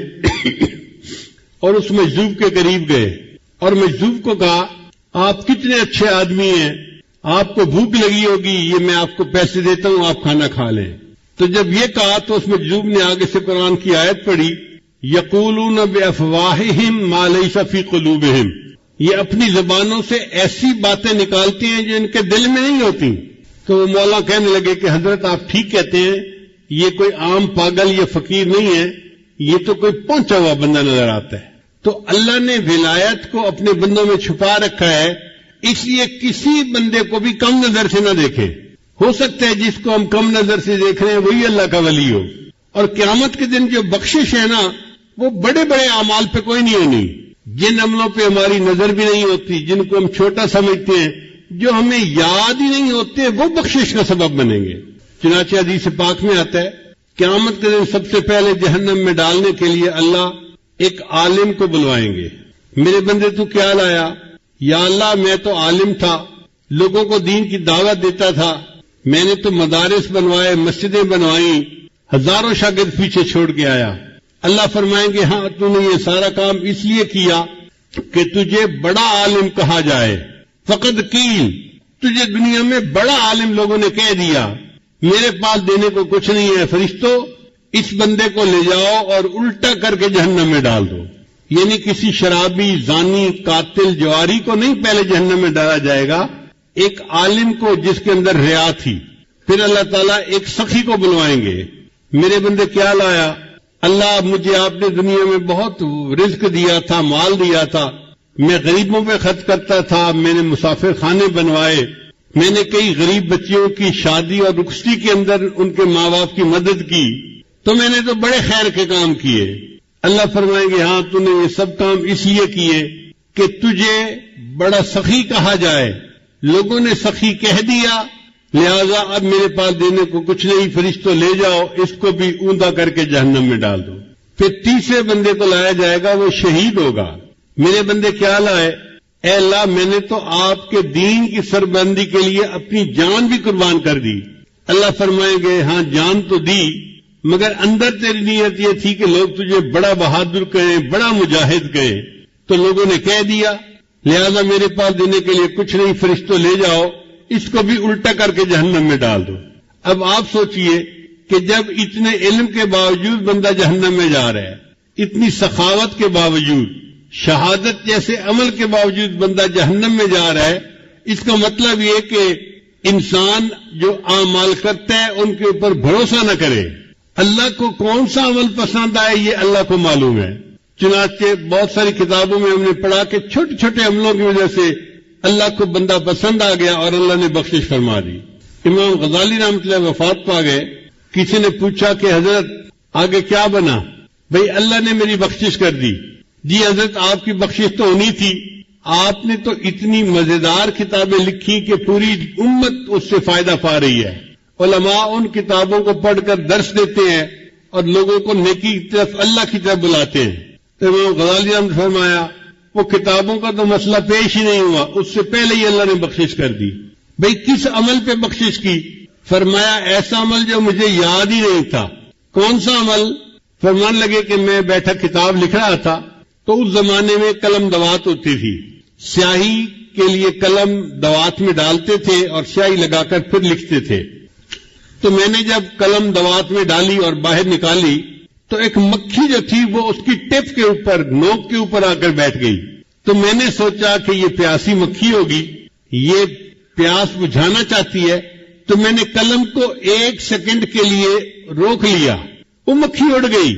A: اور اس مجذوب کے قریب گئے اور مجذوب کو کہا، آپ کتنے اچھے آدمی ہیں، آپ کو بھوک لگی ہوگی، یہ میں آپ کو پیسے دیتا ہوں، آپ کھانا کھا لیں۔ تو جب یہ کہا تو اس مجذوب نے آگے سے قرآن کی آیت پڑھی، یقولون بافواہہم ما لیس فی قلوبہم، یہ اپنی زبانوں سے ایسی باتیں نکالتے ہیں جو ان کے دل میں نہیں ہوتی۔ تو وہ مولا کہنے لگے کہ حضرت آپ ٹھیک کہتے ہیں، یہ کوئی عام پاگل یا فقیر نہیں ہے، یہ تو کوئی پہنچا ہوا بندہ نظر آتا ہے۔ تو اللہ نے ولایت کو اپنے بندوں میں چھپا رکھا ہے، اس لیے کسی بندے کو بھی کم نظر سے نہ دیکھیں۔ ہو سکتا ہے جس کو ہم کم نظر سے دیکھ رہے ہیں وہی اللہ کا ولی ہو، اور قیامت کے دن جو بخشش ہے نا، وہ بڑے بڑے اعمال پہ کوئی نہیں ہونی، جن عملوں پہ ہماری نظر بھی نہیں ہوتی، جن کو ہم چھوٹا سمجھتے ہیں، جو ہمیں یاد ہی نہیں ہوتے، وہ بخشش کا سبب بنیں گے۔ چنانچہ حدیث پاک میں آتا ہے، قیامت کے دن سب سے پہلے جہنم میں ڈالنے کے لیے اللہ ایک عالم کو بلوائیں گے، میرے بندے تو کیا لایا؟ یا اللہ میں تو عالم تھا، لوگوں کو دین کی دعوت دیتا تھا، میں نے تو مدارس بنوائے، مسجدیں بنوائیں، ہزاروں شاگرد پیچھے چھوڑ کے آیا۔ اللہ فرمائیں گے ہاں تو نے یہ سارا کام اس لیے کیا کہ تجھے بڑا عالم کہا جائے، فقط قیل، تجھے دنیا میں بڑا عالم لوگوں نے کہہ دیا، میرے پاس دینے کو کچھ نہیں ہے، فرشتوں اس بندے کو لے جاؤ اور الٹا کر کے جہنم میں ڈال دو۔ یعنی کسی شرابی، زانی، قاتل، جواری کو نہیں پہلے جہنم میں ڈالا جائے گا، ایک عالم کو جس کے اندر ریا تھی۔ پھر اللہ تعالیٰ ایک سخی کو بلوائیں گے، میرے بندے کیا لایا؟ اللہ مجھے آپ نے دنیا میں بہت رزق دیا تھا، مال دیا تھا، میں غریبوں پہ خرچ کرتا تھا، میں نے مسافر خانے بنوائے، میں نے کئی غریب بچیوں کی شادی اور رخصتی کے اندر ان کے ماں باپ کی مدد کی، تو میں نے تو بڑے خیر کے کام کیے۔ اللہ فرمائیں گے ہاں تو نے یہ سب کام اس لیے کیے کہ تجھے بڑا سخی کہا جائے، لوگوں نے سخی کہہ دیا، لہذا اب میرے پاس دینے کو کچھ نہیں، فرشتوں لے جاؤ اس کو بھی اوندا کر کے جہنم میں ڈال دو۔ پھر تیسرے بندے کو لایا جائے گا، وہ شہید ہوگا، میرے بندے کیا لائے؟ اے اللہ میں نے تو آپ کے دین کی سربلندی کے لیے اپنی جان بھی قربان کر دی۔ اللہ فرمائیں گے ہاں جان تو دی، مگر اندر تیری نیت یہ تھی کہ لوگ تجھے بڑا بہادر کہیں، بڑا مجاہد کہیں، تو لوگوں نے کہہ دیا، لہذا میرے پاس دینے کے لیے کچھ نہیں، فرشتوں لے جاؤ اس کو بھی الٹا کر کے جہنم میں ڈال دو۔ اب آپ سوچئے کہ جب اتنے علم کے باوجود بندہ جہنم میں جا رہا ہے، اتنی سخاوت کے باوجود، شہادت جیسے عمل کے باوجود بندہ جہنم میں جا رہا ہے، اس کا مطلب یہ کہ انسان جو اعمال کرتا ہے ان کے اوپر بھروسہ نہ کرے۔ اللہ کو کون سا عمل پسند آئے یہ اللہ کو معلوم ہے۔ چنانچہ بہت ساری کتابوں میں ہم نے پڑھا کہ چھوٹے چھوٹے عملوں کی وجہ سے اللہ کو بندہ پسند آ گیا اور اللہ نے بخشش فرما دی۔ امام غزالی رحمۃ اللہ وفات پا گئے، کسی نے پوچھا کہ حضرت آگے کیا بنا؟ بھئی اللہ نے میری بخشش کر دی۔ جی حضرت آپ کی بخشش تو ہونی تھی، آپ نے تو اتنی مزیدار کتابیں لکھی کہ پوری امت اس سے فائدہ پا رہی ہے۔ علماء ان کتابوں کو پڑھ کر درس دیتے ہیں اور لوگوں کو نیکی کی طرف، اللہ کی طرف بلاتے ہیں۔ تو امام غزالی نے فرمایا وہ کتابوں کا تو مسئلہ پیش ہی نہیں ہوا، اس سے پہلے ہی اللہ نے بخشش کر دی۔ بھئی کس عمل پہ بخشش کی؟ فرمایا ایسا عمل جو مجھے یاد ہی نہیں تھا۔ کون سا عمل؟ فرمان لگے کہ میں بیٹھا کتاب لکھ رہا تھا، تو اس زمانے میں قلم دوات ہوتی تھی، سیاہی کے لیے قلم دوات میں ڈالتے تھے اور سیاہی لگا کر پھر لکھتے تھے۔ تو میں نے جب قلم دوات میں ڈالی اور باہر نکالی تو ایک مکھی جو تھی وہ اس کی ٹپ کے اوپر، نوک کے اوپر آ کر بیٹھ گئی۔ تو میں نے سوچا کہ یہ پیاسی مکھی ہوگی، یہ پیاس بجھانا چاہتی ہے، تو میں نے قلم کو 1 سیکنڈ کے لیے روک لیا، وہ مکھی اڑ گئی۔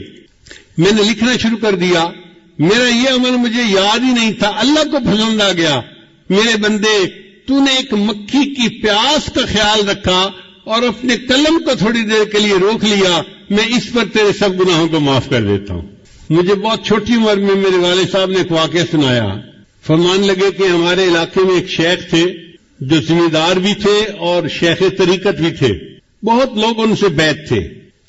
A: میں نے لکھنا شروع کر دیا، میرا یہ عمل مجھے یاد ہی نہیں تھا، اللہ کو پسند آ گیا۔ میرے بندے، تو نے ایک مکھی کی پیاس کا خیال رکھا اور اپنے قلم کو تھوڑی دیر کے لیے روک لیا، میں اس پر تیرے سب گناہوں کو معاف کر دیتا ہوں۔ مجھے بہت چھوٹی عمر میں میرے والد صاحب نے ایک واقعہ سنایا۔ فرمان لگے کہ ہمارے علاقے میں ایک شیخ تھے جو ذمہ دار بھی تھے اور شیخ طریقت بھی تھے، بہت لوگ ان سے بیعت تھے۔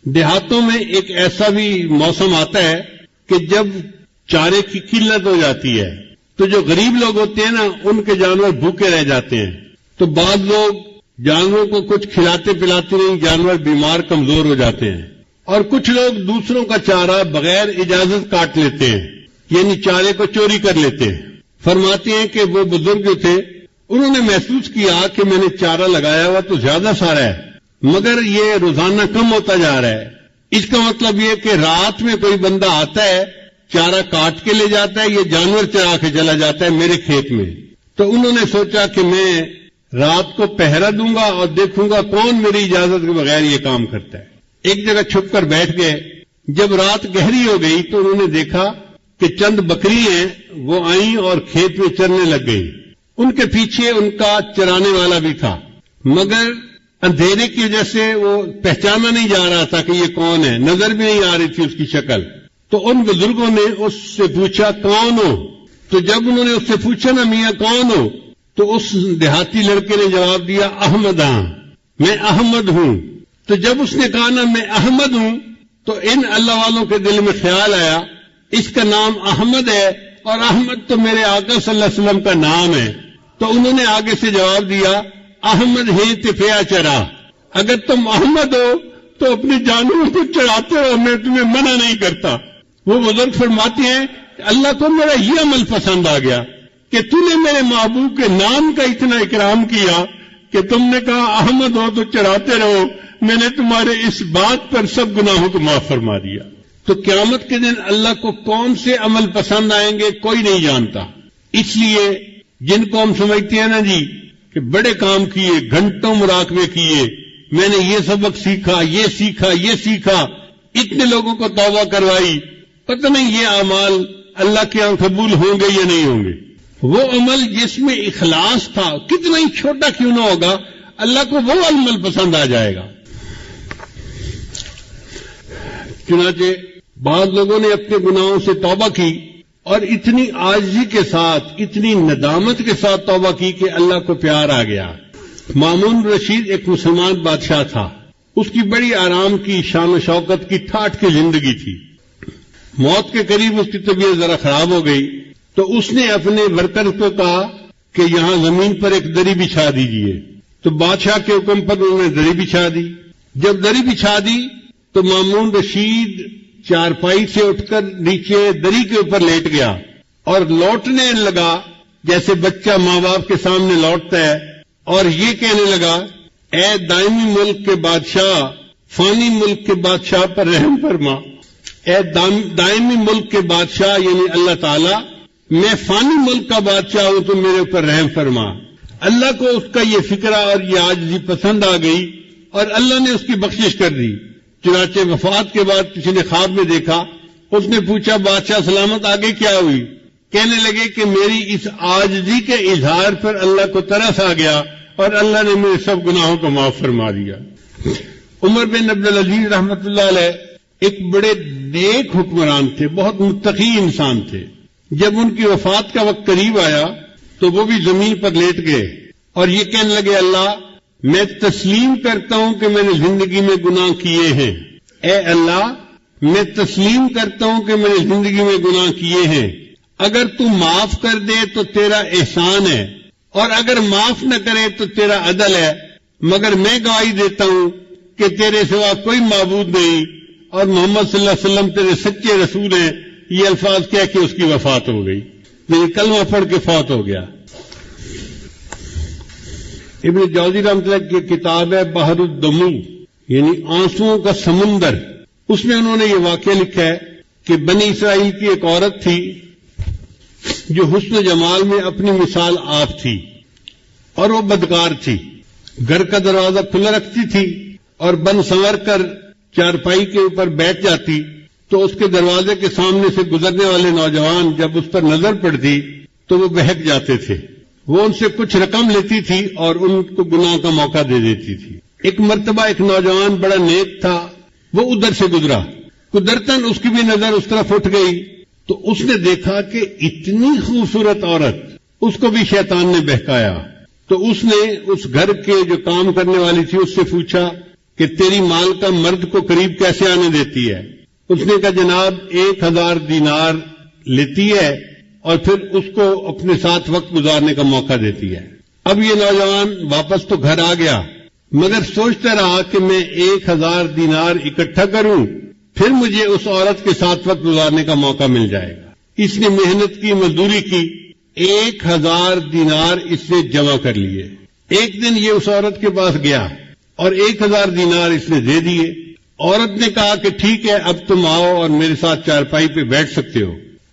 A: دیہاتوں میں ایک ایسا بھی موسم آتا ہے کہ جب چارے کی قلت ہو جاتی ہے تو جو غریب لوگ ہوتے ہیں نا، ان کے جانور بھوکے رہ جاتے ہیں، تو بعض لوگ جانوروں کو کچھ کھلاتے پلاتے نہیں، جانور بیمار کمزور ہو جاتے ہیں، اور کچھ لوگ دوسروں کا چارہ بغیر اجازت کاٹ لیتے ہیں، یعنی چارے کو چوری کر لیتے ہیں۔ فرماتے ہیں کہ وہ بزرگ جو تھے انہوں نے محسوس کیا کہ میں نے چارہ لگایا ہوا تو زیادہ سارا ہے، مگر یہ روزانہ کم ہوتا جا رہا ہے۔ اس کا مطلب یہ کہ رات میں کوئی بندہ آتا ہے، چارہ کاٹ کے لے جاتا ہے، یہ جانور چرا کے چلا جاتا ہے میرے کھیت میں۔ تو انہوں نے سوچا کہ میں رات کو پہرا دوں گا اور دیکھوں گا کون میری اجازت کے بغیر یہ کام کرتا ہے۔ ایک جگہ چھپ کر بیٹھ گئے۔ جب رات گہری ہو گئی تو انہوں نے دیکھا کہ چند بکری ہیں، وہ آئیں اور کھیت میں چرنے لگ گئی۔ ان کے پیچھے ان کا چرانے والا بھی تھا، مگر اندھیرے کی وجہ سے وہ پہچانا نہیں جا رہا تھا کہ یہ کون ہے، نظر بھی نہیں آ رہی تھی اس کی شکل۔ تو ان بزرگوں نے اس سے پوچھا کون ہو؟ تو جب انہوں نے اس سے پوچھا نا میاں کون ہو، تو اس دیہاتی لڑکے نے جواب دیا احمد، ہاں میں احمد ہوں۔ تو جب اس نے کہا نا میں احمد ہوں، تو ان اللہ والوں کے دل میں خیال آیا اس کا نام احمد ہے اور احمد تو میرے آقا صلی اللہ علیہ وسلم کا نام ہے۔ تو انہوں نے آگے سے جواب دیا احمد ہے تفیا چرا، اگر تم احمد ہو تو اپنی جانوروں کو چڑھاتے ہو، میں تمہیں منع نہیں کرتا۔ وہ بزرگ فرماتے ہیں اللہ کو میرا یہ عمل پسند آ گیا کہ تم نے میرے محبوب کے نام کا اتنا اکرام کیا کہ تم نے کہا احمد ہو تو چڑھاتے رہو، میں نے تمہارے اس بات پر سب گناہوں کو معاف فرما دیا۔ تو قیامت کے دن اللہ کو کون سے عمل پسند آئیں گے کوئی نہیں جانتا۔ اس لیے جن کو ہم سمجھتے ہیں نا جی کہ بڑے کام کیے، گھنٹوں مراقبے کیے، میں نے یہ سبق سیکھا، یہ سیکھا، یہ سیکھا، اتنے لوگوں کو توبہ کروائی، پتہ نہیں یہ اعمال اللہ کے یہاں قبول ہوں گے یا نہیں ہوں گے۔ وہ عمل جس میں اخلاص تھا، کتنا ہی چھوٹا کیوں نہ ہوگا، اللہ کو وہ عمل پسند آ جائے گا۔ چنانچہ بعض لوگوں نے اپنے گناہوں سے توبہ کی اور اتنی عاجزی کے ساتھ، اتنی ندامت کے ساتھ توبہ کی کہ اللہ کو پیار آ گیا۔ مامون رشید ایک مسلمان بادشاہ تھا، اس کی بڑی آرام کی، شان و شوکت کی، ٹھاٹھ کی زندگی تھی۔ موت کے قریب اس کی طبیعت ذرا خراب ہو گئی تو اس نے اپنے ورکر کو کہا کہ یہاں زمین پر ایک دری بچھا دیجیے۔ تو بادشاہ کے حکم پر انہوں نے دری بچھا دی۔ جب دری بچھا دی تو مامون رشید چارپائی سے اٹھ کر نیچے دری کے اوپر لیٹ گیا اور لوٹنے لگا جیسے بچہ ماں باپ کے سامنے لوٹتا ہے، اور یہ کہنے لگا اے دائمی ملک کے بادشاہ، فانی ملک کے بادشاہ پر رحم فرما۔ اے دائمی ملک کے بادشاہ یعنی اللہ تعالی، میں فانی ملک کا بادشاہ ہوں تو میرے اوپر رحم فرما۔ اللہ کو اس کا یہ فکرہ اور یہ عاجزی پسند آ گئی اور اللہ نے اس کی بخشش کر دی۔ چنانچہ وفات کے بعد کسی نے خواب میں دیکھا، اس نے پوچھا بادشاہ سلامت آگے کیا ہوئی؟ کہنے لگے کہ میری اس عاجزی کے اظہار پر اللہ کو ترس آ گیا اور اللہ نے میرے سب گناہوں کو معاف فرما دیا۔ عمر بن عبدالعزیز رحمۃ اللہ علیہ ایک بڑے نیک حکمران تھے، بہت متقی انسان تھے۔ جب ان کی وفات کا وقت قریب آیا تو وہ بھی زمین پر لیٹ گئے اور یہ کہنے لگے اللہ میں تسلیم کرتا ہوں کہ میں نے زندگی میں گناہ کیے ہیں، اے اللہ میں تسلیم کرتا ہوں کہ میں نے زندگی میں گناہ کیے ہیں، اگر تو معاف کر دے تو تیرا احسان ہے، اور اگر معاف نہ کرے تو تیرا عدل ہے، مگر میں گواہی دیتا ہوں کہ تیرے سوا کوئی معبود نہیں اور محمد صلی اللہ علیہ وسلم تیرے سچے رسول ہیں۔ یہ الفاظ کہہ کے اس کی وفات ہو گئی، یعنی کلمہ پڑھ کے فوت ہو گیا۔ ابن جوزی رحمۃ اللہ کی کتاب ہے بحر الدموع، یعنی آنسوؤں کا سمندر، اس میں انہوں نے یہ واقعہ لکھا ہے کہ بنی اسرائیل کی ایک عورت تھی جو حسن و جمال میں اپنی مثال آپ تھی، اور وہ بدکار تھی، گھر کا دروازہ کھلا رکھتی تھی اور بن سنور کر چارپائی کے اوپر بیٹھ جاتی تو اس کے دروازے کے سامنے سے گزرنے والے نوجوان جب اس پر نظر پڑتی تو وہ بہک جاتے تھے۔ وہ ان سے کچھ رقم لیتی تھی اور ان کو گناہ کا موقع دے دیتی تھی۔ ایک مرتبہ ایک نوجوان بڑا نیک تھا، وہ ادھر سے گزرا، قدرتاً اس کی بھی نظر اس طرف اٹھ گئی تو اس نے دیکھا کہ اتنی خوبصورت عورت، اس کو بھی شیطان نے بہکایا، تو اس نے اس گھر کے جو کام کرنے والی تھی اس سے پوچھا کہ تیری مال کا مرد کو قریب کیسے آنے دیتی ہے؟ اس نے کہا جناب 1000 دینار لیتی ہے اور پھر اس کو اپنے ساتھ وقت گزارنے کا موقع دیتی ہے۔ اب یہ نوجوان واپس تو گھر آ گیا، مگر سوچتا رہا کہ میں 1000 دینار اکٹھا کروں پھر مجھے اس عورت کے ساتھ وقت گزارنے کا موقع مل جائے گا۔ اس نے محنت کی، مزدوری کی، 1000 دینار اس نے جمع کر لیے۔ ایک دن یہ اس عورت کے پاس گیا اور 1000 دینار اس نے دے دیے۔ عورت نے کہا کہ ٹھیک ہے، اب تم آؤ اور میرے ساتھ چارپائی پہ بیٹھ سکتے ہو۔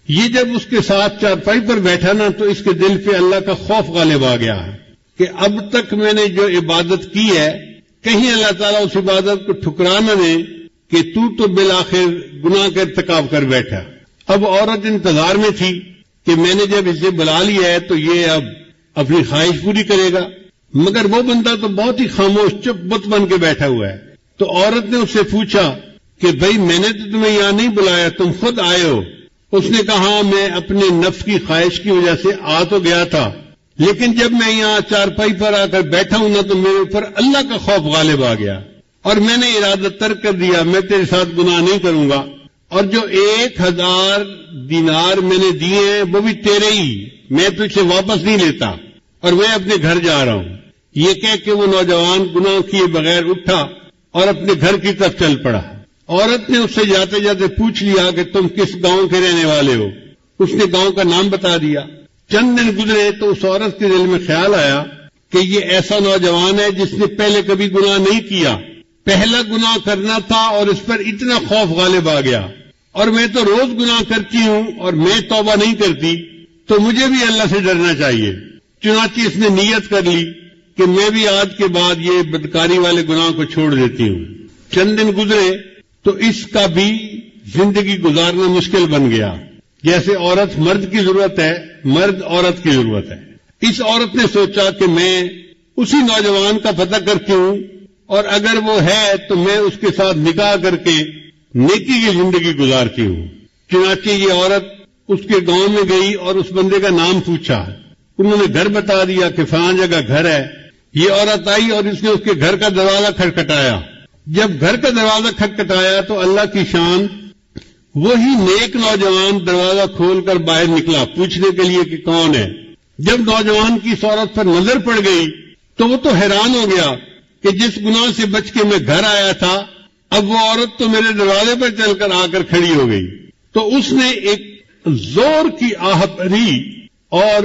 A: یہ جب اس کے ساتھ چارپائی پر بیٹھا نا تو اس کے دل پہ اللہ کا خوف غالب آ گیا کہ اب تک میں نے جو عبادت کی ہے کہیں اللہ تعالیٰ اس عبادت کو ٹھکرا نہ دے کہ تو بالآخر گناہ کا ارتکاب کر بیٹھا۔ اب عورت انتظار میں تھی کہ میں نے جب اسے بلا لیا ہے تو یہ اب اپنی خواہش پوری کرے گا، مگر وہ بندہ تو بہت ہی خاموش چپ بت بن کے بیٹھا ہوا ہے۔ تو عورت نے اس سے پوچھا کہ بھئی میں نے تو تمہیں یہاں نہیں بلایا، تم خود آئے ہو۔ اس نے کہا ہاں میں اپنے نفس کی خواہش کی وجہ سے آ تو گیا تھا، لیکن جب میں یہاں چارپائی پر آ کر بیٹھا ہوں نا تو میرے اوپر اللہ کا خوف غالب آ گیا اور میں نے ارادہ ترک کر دیا، میں تیرے ساتھ گناہ نہیں کروں گا، اور جو 1000 دینار میں نے دیے ہیں وہ بھی تیرے ہی، میں تجھ سے واپس نہیں لیتا اور میں اپنے گھر جا رہا ہوں۔ یہ کہہ کے وہ نوجوان گناہ کیے بغیر اٹھا اور اپنے گھر کی طرف چل پڑا۔ عورت نے اس سے جاتے جاتے پوچھ لیا کہ تم کس گاؤں کے رہنے والے ہو؟ اس نے گاؤں کا نام بتا دیا۔ چند دن گزرے تو اس عورت کے دل میں خیال آیا کہ یہ ایسا نوجوان ہے جس نے پہلے کبھی گناہ نہیں کیا، پہلا گناہ کرنا تھا اور اس پر اتنا خوف غالب آ گیا، اور میں تو روز گناہ کرتی ہوں اور میں توبہ نہیں کرتی، تو مجھے بھی اللہ سے ڈرنا چاہیے۔ چنانچہ اس نے نیت کر لی کہ میں بھی آج کے بعد یہ بدکاری والے گناہ کو چھوڑ دیتی ہوں۔ چند دن گزرے تو اس کا بھی زندگی گزارنا مشکل بن گیا۔ جیسے عورت مرد کی ضرورت ہے، مرد عورت کی ضرورت ہے۔ اس عورت نے سوچا کہ میں اسی نوجوان کا پتہ کرتی ہوں اور اگر وہ ہے تو میں اس کے ساتھ نکاح کر کے نیکی کی زندگی گزارتی ہوں۔ چنانچہ یہ عورت اس کے گاؤں میں گئی اور اس بندے کا نام پوچھا، انہوں نے گھر بتا دیا کہ فلاں جگہ گھر ہے۔ یہ عورت آئی اور اس نے اس کے گھر کا دروازہ کھٹکھٹایا۔ جب گھر کا دروازہ کھٹکھٹایا تو اللہ کی شان، وہی نیک نوجوان دروازہ کھول کر باہر نکلا پوچھنے کے لیے کہ کون ہے۔ جب نوجوان کی اس عورت پر نظر پڑ گئی تو وہ تو حیران ہو گیا کہ جس گناہ سے بچ کے میں گھر آیا تھا اب وہ عورت تو میرے دروازے پر چل کر آ کر کھڑی ہو گئی۔ تو اس نے ایک زور کی آہ بھری اور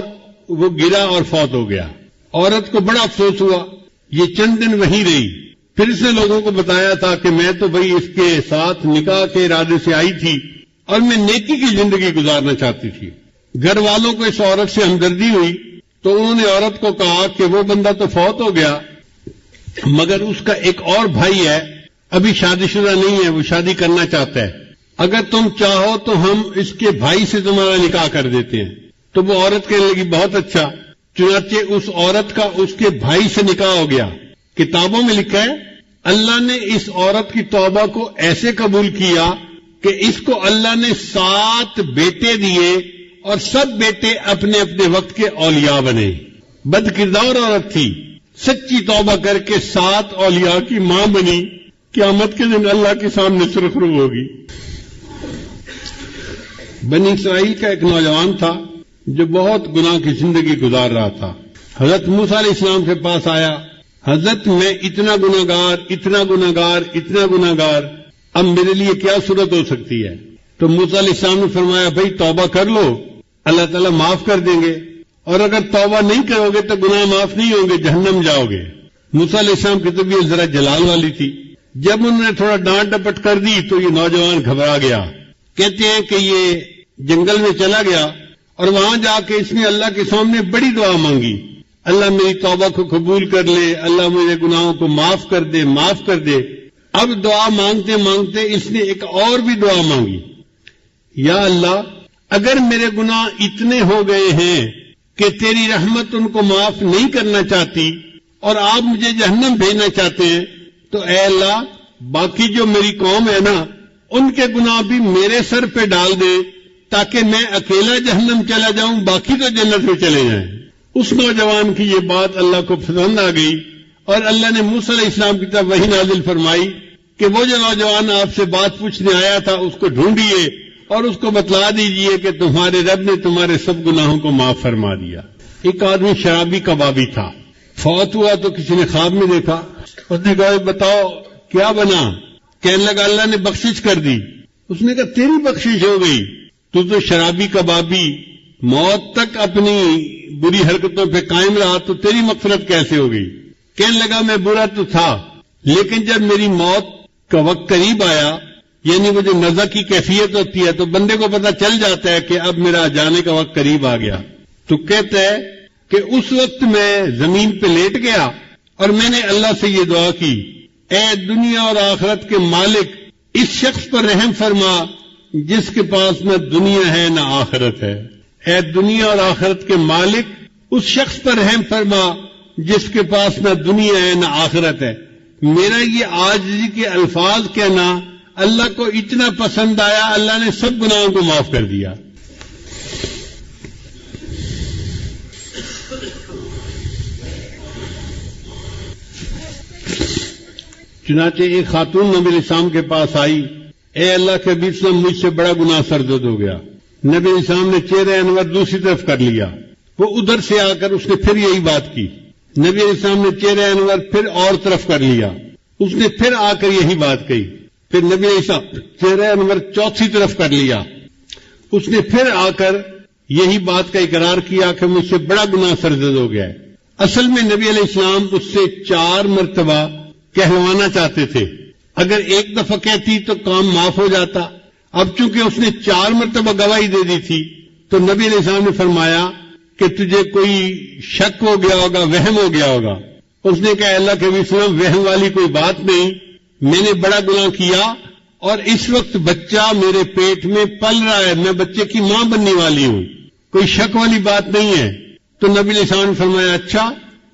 A: وہ گرا اور فوت ہو گیا۔ عورت کو بڑا افسوس ہوا، یہ چند دن وہیں رہی۔ پھر اس نے لوگوں کو بتایا تھا کہ میں تو بھئی اس کے ساتھ نکاح کے ارادے سے آئی تھی اور میں نیکی کی زندگی گزارنا چاہتی تھی۔ گھر والوں کو اس عورت سے ہمدردی ہوئی تو انہوں نے عورت کو کہا کہ وہ بندہ تو فوت ہو گیا مگر اس کا ایک اور بھائی ہے، ابھی شادی شدہ نہیں ہے، وہ شادی کرنا چاہتا ہے، اگر تم چاہو تو ہم اس کے بھائی سے تمہارا نکاح کر دیتے ہیں۔ تو وہ عورت کہنے لگی بہت اچھا۔ چنانچہ اس عورت کا اس کے بھائی سے نکاح ہو گیا۔ کتابوں میں لکھا ہے اللہ نے اس عورت کی توبہ کو ایسے قبول کیا کہ اس کو اللہ نے 7 بیٹے دیے اور سب بیٹے اپنے اپنے وقت کے اولیاء بنے۔ بد کردار عورت تھی، سچی توبہ کر کے 7 اولیاء کی ماں بنی، قیامت کے دن اللہ کے سامنے سرخرو ہوگی۔ بنی اسرائیل کا ایک نوجوان تھا جو بہت گناہ کی زندگی گزار رہا تھا. حضرت موسیٰ علیہ السلام کے پاس آیا، حضرت میں اتنا گناہگار، اب میرے لیے کیا صورت ہو سکتی ہے؟ تو موسیٰ علیہ السلام نے فرمایا بھائی توبہ کر لو، اللہ تعالیٰ معاف کر دیں گے، اور اگر توبہ نہیں کرو گے تو گناہ معاف نہیں ہوں گے، جہنم جاؤ گے. موسیٰ علیہ السلام کی طبیعت ذرا جلال والی تھی. جب انہوں نے تھوڑا ڈانٹ ڈپٹ کر دی تو یہ نوجوان گھبرا گیا. کہتے ہیں کہ یہ جنگل میں چلا گیا اور وہاں جا کے اس نے اللہ کے سامنے بڑی دعا مانگی، اللہ میری توبہ کو قبول کر لے، اللہ میرے گناہوں کو معاف کر دے. اب دعا مانگتے مانگتے اس نے ایک اور بھی دعا مانگی، یا اللہ اگر میرے گناہ اتنے ہو گئے ہیں کہ تیری رحمت ان کو معاف نہیں کرنا چاہتی اور آپ مجھے جہنم بھیجنا چاہتے ہیں تو اے اللہ باقی جو میری قوم ہے نا ان کے گناہ بھی میرے سر پہ ڈال دے تاکہ میں اکیلا جہنم چلا جاؤں، باقی تو جنت میں چلے جائیں. اس نوجوان کی یہ بات اللہ کو پسند آ گئی اور اللہ نے موسیٰ علیہ السلام کی طرف وحی نازل فرمائی کہ وہ جو نوجوان آپ سے بات پوچھنے آیا تھا اس کو ڈھونڈیے اور اس کو بتلا دیجئے کہ تمہارے رب نے تمہارے سب گناہوں کو معاف فرما دیا. ایک آدمی شرابی کبابی تھا، فوت ہوا تو کسی نے خواب میں دیکھا، اس نے کہا بتاؤ کیا بنا؟ کہنے لگا اللہ نے بخشش کر دی. اس نے کہا تیری بخشش ہو گئی، تو شرابی کبابی موت تک اپنی بری حرکتوں پہ قائم رہا تو تیری مغفرت کیسے ہو گئی؟ کہنے لگا میں برا تو تھا لیکن جب میری موت کا وقت قریب آیا، یعنی وہ جو نزع کی کیفیت ہوتی ہے تو بندے کو پتہ چل جاتا ہے کہ اب میرا جانے کا وقت قریب آ گیا، تو کہتا ہے کہ اس وقت میں زمین پہ لیٹ گیا اور میں نے اللہ سے یہ دعا کی، اے دنیا اور آخرت کے مالک اس شخص پر رحم فرما جس کے پاس نہ دنیا ہے نہ آخرت ہے. اے دنیا اور آخرت کے مالک اس شخص پر رحم فرما جس کے پاس نہ دنیا ہے نہ آخرت ہے. میرا یہ عاجزی کے الفاظ کہنا اللہ کو اتنا پسند آیا، اللہ نے سب گناہوں کو معاف کر دیا. چنانچہ ایک خاتون نبی علیہ السلام کے پاس آئی، اے اللہ کے حبیب صلی اللہ علیہ وسلم مجھ سے بڑا گناہ سرزد ہو گیا. نبی علیہ السلام نے چہرہ انور دوسری طرف کر لیا. وہ ادھر سے آ کر اس نے پھر یہی بات کی. نبی علیہ السلام نے چہرہ انور پھر اور طرف کر لیا. اس نے پھر آ کر یہی بات کہی. پھر نبی علیہ السلام چہرہ انور چوتھی طرف کر لیا. اس نے پھر آ کر یہی بات کا اقرار کیا کہ مجھ سے بڑا گناہ سرزد ہو گیا ہے. اصل میں نبی علیہ السلام اس سے 4 مرتبہ کہلوانا چاہتے تھے. اگر ایک دفعہ کہتی تو کام معاف ہو جاتا. اب چونکہ اس نے 4 مرتبہ گواہی دے دی تھی تو نبی علیہ السلام نے فرمایا کہ تجھے کوئی شک ہو گیا ہوگا، وہم ہو گیا ہوگا. اس نے کہا اللہ کے نبی صلی اللہ علیہ وسلم وہم والی کوئی بات نہیں، میں نے بڑا گناہ کیا اور اس وقت بچہ میرے پیٹ میں پل رہا ہے، میں بچے کی ماں بننے والی ہوں، کوئی شک والی بات نہیں ہے. تو نبی علیہ السلام نے فرمایا اچھا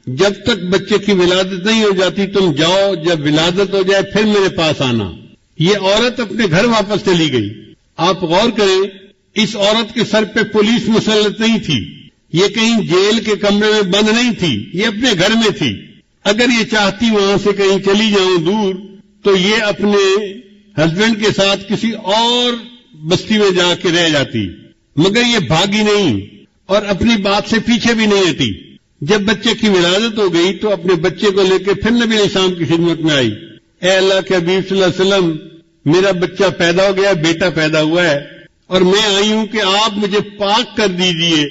A: جب تک بچے کی ولادت نہیں ہو جاتی تم جاؤ، جب ولادت ہو جائے پھر میرے پاس آنا. یہ عورت اپنے گھر واپس چلی گئی. آپ غور کریں اس عورت کے سر پہ پولیس مسلط نہیں تھی، یہ کہیں جیل کے کمرے میں بند نہیں تھی، یہ اپنے گھر میں تھی. اگر یہ چاہتی وہاں سے کہیں چلی جاؤں دور تو یہ اپنے ہسبینڈ کے ساتھ کسی اور بستی میں جا کے رہ جاتی، مگر یہ بھاگی نہیں اور اپنی بات سے پیچھے بھی نہیں ہٹی. جب بچے کی ولادت ہو گئی تو اپنے بچے کو لے کے پھر نبی علیہ السلام کی خدمت میں آئی. اے اللہ کے حبیب صلی اللہ علیہ وسلم میرا بچہ پیدا ہو گیا، بیٹا پیدا ہوا ہے اور میں آئی ہوں کہ آپ مجھے پاک کر دیجئے،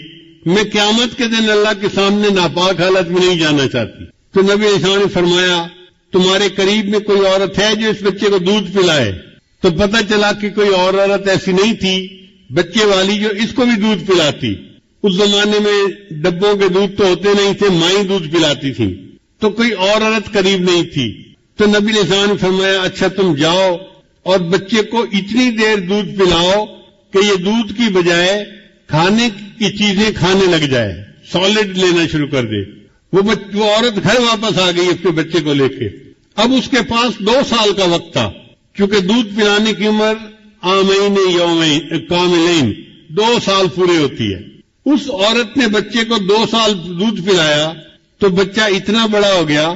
A: میں قیامت کے دن اللہ کے سامنے ناپاک حالت میں نہیں جانا چاہتی. تو نبی علیہ السلام نے فرمایا تمہارے قریب میں کوئی عورت ہے جو اس بچے کو دودھ پلائے؟ تو پتہ چلا کہ کوئی اور عورت ایسی نہیں تھی بچے والی جو اس کو بھی دودھ پلاتی. اس زمانے میں ڈبوں کے دودھ تو ہوتے نہیں تھے، مائیں دودھ پلاتی تھی، تو کوئی اور عورت قریب نہیں تھی. تو نبی علیہ السلام نے فرمایا اچھا تم جاؤ اور بچے کو اتنی دیر دودھ پلاؤ کہ یہ دودھ کی بجائے کھانے کی چیزیں کھانے لگ جائے، سالڈ لینا شروع کر دے. وہ عورت گھر واپس آ گئی اپنے بچے کو لے کے. اب اس کے پاس 2 سال کا وقت تھا کیونکہ دودھ پلانے کی عمر آمین یومین کاملین 2 سال پورے ہوتی ہے. اس عورت نے بچے کو 2 سال دودھ پلایا تو بچہ اتنا بڑا ہو گیا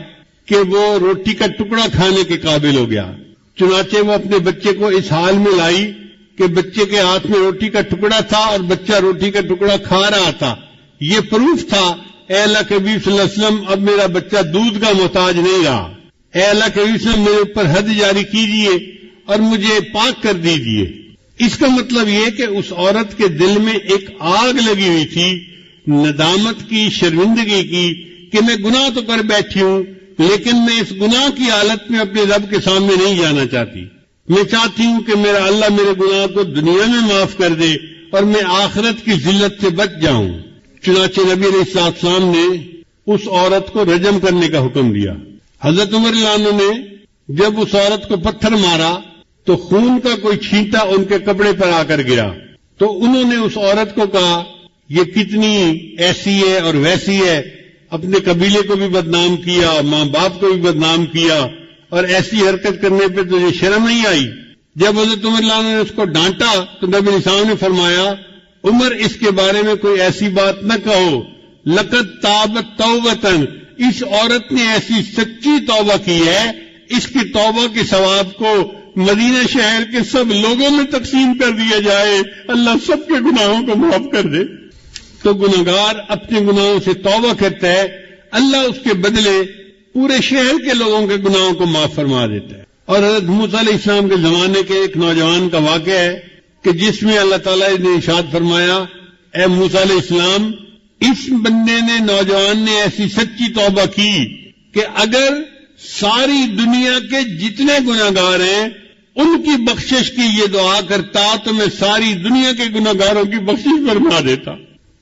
A: کہ وہ روٹی کا ٹکڑا کھانے کے قابل ہو گیا. چنانچہ وہ اپنے بچے کو اس حال میں لائی کہ بچے کے ہاتھ میں روٹی کا ٹکڑا تھا اور بچہ روٹی کا ٹکڑا کھا رہا تھا. یہ پروف تھا اے اللہ کے نبی صلی اللہ علیہ وسلم اب میرا بچہ دودھ کا محتاج نہیں رہا. اے اللہ کے نبی صلی اللہ علیہ وسلم میرے اوپر حد جاری کیجئے اور مجھے پاک کر دیجئے. اس کا مطلب یہ کہ اس عورت کے دل میں ایک آگ لگی ہوئی تھی ندامت کی, شرمندگی کی, کہ میں گناہ تو کر بیٹھی ہوں لیکن میں اس گناہ کی حالت میں اپنے رب کے سامنے نہیں جانا چاہتی. میں چاہتی ہوں کہ میرا اللہ میرے گناہ کو دنیا میں معاف کر دے اور میں آخرت کی ذلت سے بچ جاؤں. چنانچہ نبی علیہ السلام نے اس عورت کو رجم کرنے کا حکم دیا. حضرت عمر رضی اللہ عنہ نے جب اس عورت کو پتھر مارا تو خون کا کوئی چھینٹا ان کے کپڑے پر آ کر گرا. تو انہوں نے اس عورت کو کہا یہ کتنی ایسی ہے اور ویسی ہے, اپنے قبیلے کو بھی بدنام کیا, ماں باپ کو بھی بدنام کیا, اور ایسی حرکت کرنے پہ تجھے شرم نہیں آئی. جب حضرت عمر رضی اللہ عنہ نے اس کو ڈانٹا تو نبی علیہ السلام نے فرمایا عمر اس کے بارے میں کوئی ایسی بات نہ کہو, لقد تابت توبتن, اس عورت نے ایسی سچی توبہ کی ہے, اس کی توبہ کے ثواب کو مدینہ شہر کے سب لوگوں میں تقسیم کر دیا جائے, اللہ سب کے گناہوں کو معاف کر دے. تو گناہگار اپنے گناہوں سے توبہ کرتا ہے, اللہ اس کے بدلے پورے شہر کے لوگوں کے گناہوں کو معاف فرما دیتا ہے. اور حضرت موسیٰ علیہ السلام کے زمانے کے ایک نوجوان کا واقعہ ہے کہ جس میں اللہ تعالیٰ نے ارشاد فرمایا اے موسیٰ علیہ السلام اس بندے نے, نوجوان نے ایسی سچی توبہ کی کہ اگر ساری دنیا کے جتنے گناہگار ہیں ان کی بخشش کی یہ دعا کرتا تو میں ساری دنیا کے گناہگاروں کی بخشش فرما دیتا.